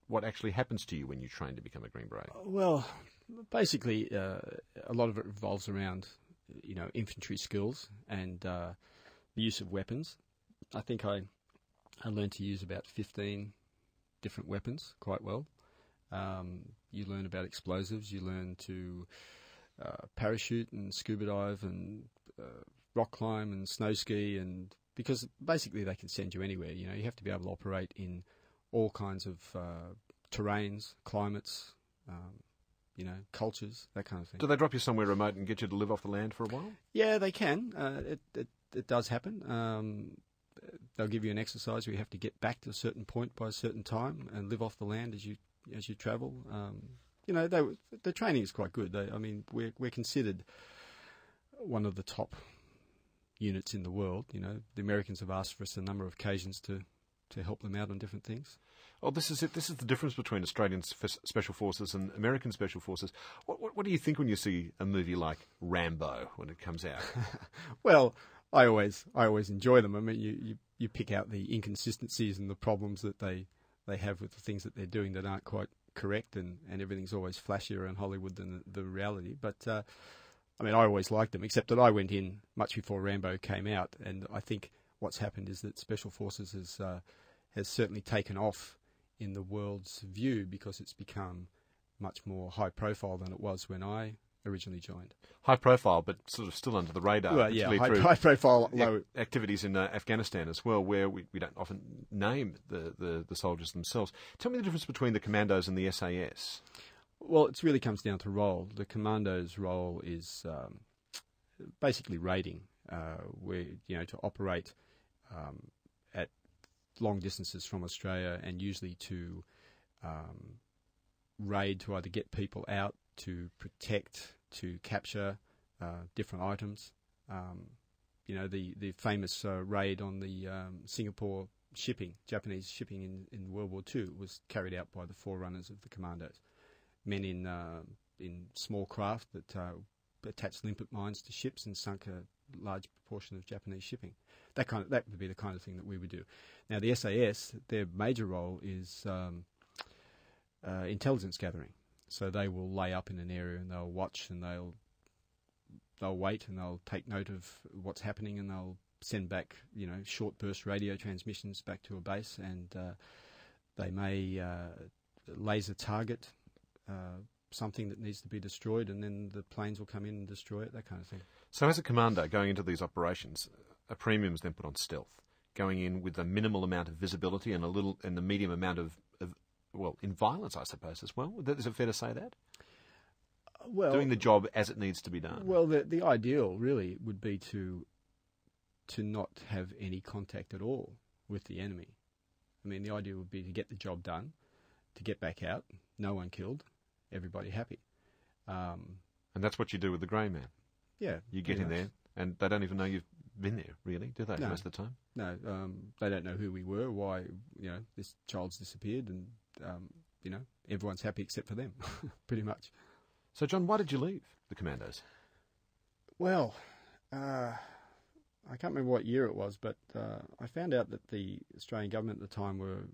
what actually happens to you when you train to become a Green Beret? Well, basically, a lot of it revolves around, infantry skills and the use of weapons. I think I learned to use about 15 different weapons quite well. You learn about explosives. You learn to parachute and scuba dive and rock climb and snow ski, and because basically they can send you anywhere. You have to be able to operate in all kinds of terrains, climates, cultures, that kind of thing. Do they drop you somewhere remote and get you to live off the land for a while? Yeah, they can. It does happen. They'll give you an exercise where you have to get back to a certain point by a certain time and live off the land as you travel. The training is quite good. We're considered one of the top units in the world. The Americans have asked for us a number of occasions to help them out on different things. Oh, this is it. This is the difference between Australian Special Forces and American Special Forces. What do you think when you see a movie like Rambo when it comes out? Well, I always enjoy them. I mean, you pick out the inconsistencies and the problems that they have with the things that they're doing that aren't quite correct, and everything's always flashier in Hollywood than the reality. But I always liked them, except that I went in much before Rambo came out, and I think what's happened is that Special Forces has certainly taken off in the world's view because it's become much more high profile than it was when I originally joined. High profile, but sort of still under the radar. Well, yeah, high profile. Activities in Afghanistan as well, where we don't often name the soldiers themselves. Tell me the difference between the commandos and the SAS. Well, it really comes down to role. The commandos' role is basically raiding, where to operate at long distances from Australia, and usually to raid to either get people out, to protect, to capture different items. The famous raid on the Singapore Japanese shipping in World War II was carried out by the forerunners of the commandos. Men in small craft that attached limpet mines to ships and sunk a large proportion of Japanese shipping. That would be the kind of thing that we would do. Now, the SAS, their major role is intelligence gathering. So they will lay up in an area and they'll watch, and they'll wait, and they'll take note of what's happening, and they'll send back short burst radio transmissions back to a base, and they may laser target something that needs to be destroyed, and then the planes will come in and destroy it, that kind of thing. So as a commander going into these operations, a premium is then put on stealth, going in with a minimal amount of visibility and a medium amount of in violence, I suppose, as well. Is it fair to say that? Well, doing the job as it needs to be done. Well, the ideal really would be to not have any contact at all with the enemy. I mean, the idea would be to get the job done, to get back out, no one killed, everybody happy. And that's what you do with the Greyman. Yeah. You get in there, and they don't even know you've been there, really, do they, most of the time? No, they don't know who we were, why, this child's disappeared, and, everyone's happy except for them, pretty much. So, John, why did you leave the Commandos? Well, I can't remember what year it was, but I found out that the Australian government at the time were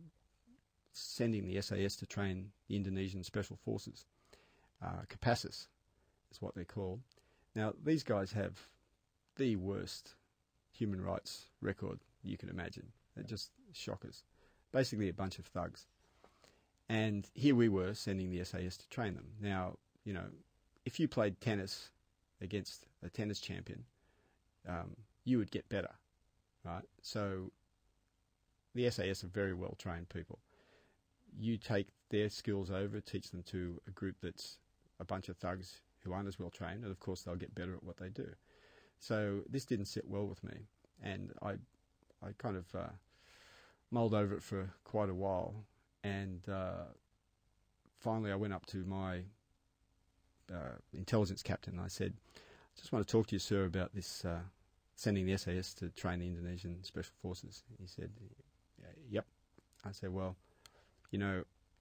sending the SAS to train the Indonesian Special Forces. Kopassus is what they're called. Now, these guys have the worst human rights record you can imagine. They're just shockers. Basically a bunch of thugs. And here we were sending the SAS to train them. Now, if you played tennis against a tennis champion, you would get better, right? So the SAS are very well-trained people. You take their skills over, teach them to a group that's a bunch of thugs who aren't as well-trained, and of course they'll get better at what they do. So this didn't sit well with me, and I kind of mulled over it for quite a while, and finally I went up to my intelligence captain and I said, I just want to talk to you, sir, about this sending the SAS to train the Indonesian Special Forces. He said, yep. I said, well,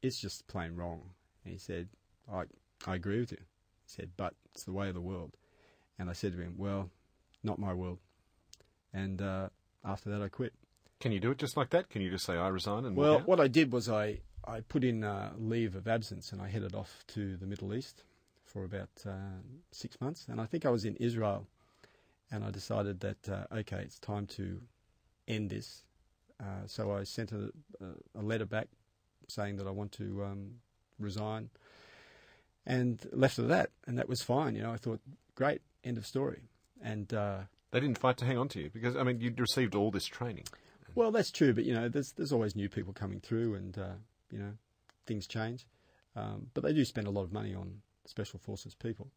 it's just plain wrong. And he said, I agree with you. He said, but it's the way of the world. And I said to him, well, not my world. And after that I quit. Can you do it just like that? Can you just say, I resign? And well, what I did was I I put in leave of absence and I headed off to the Middle East for about 6 months. And I think I was in Israel, and I decided that, okay, it's time to end this. So I sent a letter back saying that I want to resign, and left it at that. And that was fine. I thought, great, end of story. And they didn't fight to hang on to you because, I mean, you'd received all this training. Well, that's true, but there's always new people coming through, and things change. But they do spend a lot of money on Special Forces people.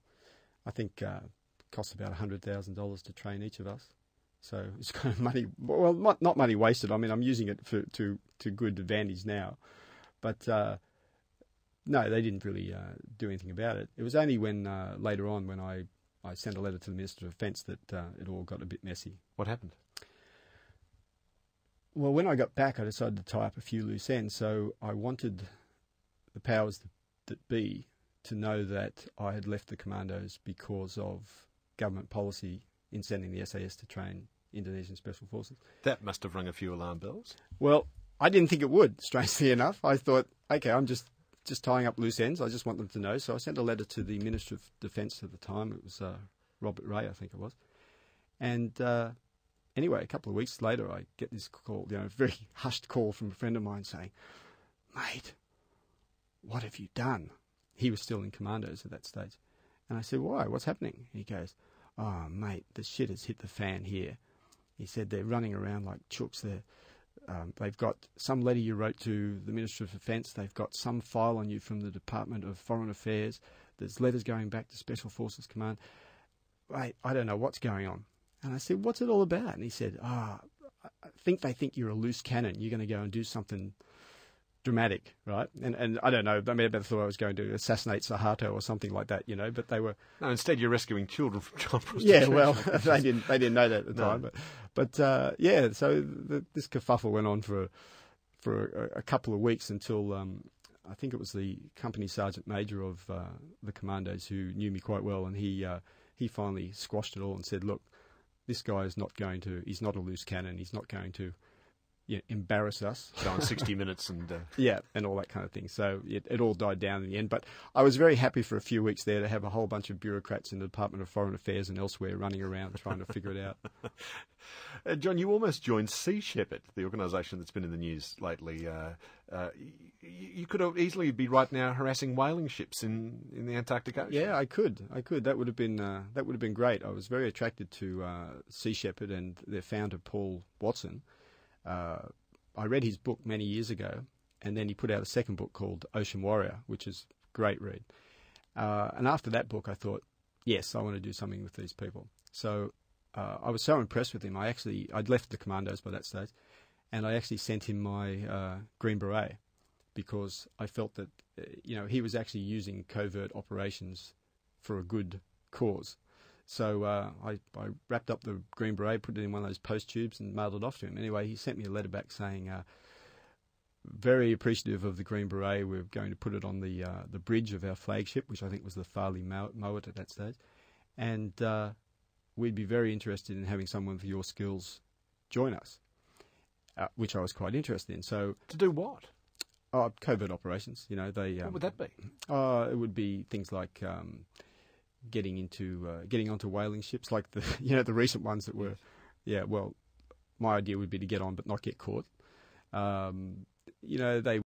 I think it costs about $100,000 to train each of us. So it's kind of money. Well, not money wasted. I mean, I'm using it to good advantage now. But no, they didn't really do anything about it. It was only when later on when I sent a letter to the Minister of Defence that it all got a bit messy. What happened? Well, when I got back, I decided to tie up a few loose ends. So I wanted the powers that be to know that I had left the commandos because of government policy in sending the SAS to train Indonesian Special Forces. That must have rung a few alarm bells. Well, I didn't think it would, strangely enough. I thought, okay, I'm just tying up loose ends. I just want them to know. So I sent a letter to the Minister of Defence at the time. It was Robert Ray, I think it was. And anyway, a couple of weeks later, I get this call, a very hushed call from a friend of mine saying, "Mate, what have you done?" He was still in commandos at that stage. And I said, "Why? What's happening?" He goes, "Oh, mate, the shit has hit the fan here." He said, "They're running around like chooks. They've got some letter you wrote to the Minister of Defence. They've got some file on you from the Department of Foreign Affairs. There's letters going back to Special Forces Command. Mate, I don't know what's going on." And I said, "What's it all about?" And he said, I think they think you're a loose cannon. You're going to go and do something dramatic, right?" And I don't know. I mean, I thought I was going to assassinate Suharto or something like that, But they were no. Instead, you're rescuing children from child prostitution. Yeah, well, they didn't know that at the time, but yeah. So this kerfuffle went on for a couple of weeks until I think it was the company sergeant major of the commandos who knew me quite well, and he finally squashed it all and said, "Look, this guy is not going to. He's not a loose cannon. He's not going to." Embarrass us. Go on 60 Minutes and... Yeah, and all that kind of thing. So it all died down in the end. But I was very happy for a few weeks there to have a whole bunch of bureaucrats in the Department of Foreign Affairs and elsewhere running around trying to figure it out. John, you almost joined Sea Shepherd, the organisation that's been in the news lately. You could easily be right now harassing whaling ships in the Antarctic Ocean. Yeah, I could. That would have been great. I was very attracted to Sea Shepherd and their founder, Paul Watson. I read his book many years ago, and then he put out a second book called Ocean Warrior, which is a great read. And after that book, I thought, yes, I want to do something with these people. So I was so impressed with him. I'd left the commandos by that stage, and I actually sent him my Green Beret because I felt that he was actually using covert operations for a good cause. So I wrapped up the Green Beret, put it in one of those post tubes and mailed it off to him. Anyway, he sent me a letter back saying, very appreciative of the Green Beret. We're going to put it on the bridge of our flagship, which I think was the Farley Mowat at that stage. And we'd be very interested in having someone with your skills join us, which I was quite interested in. So to do what? Covert operations. What would that be? It would be things like... getting onto whaling ships like the recent ones that were, well, my idea would be to get on but not get caught. They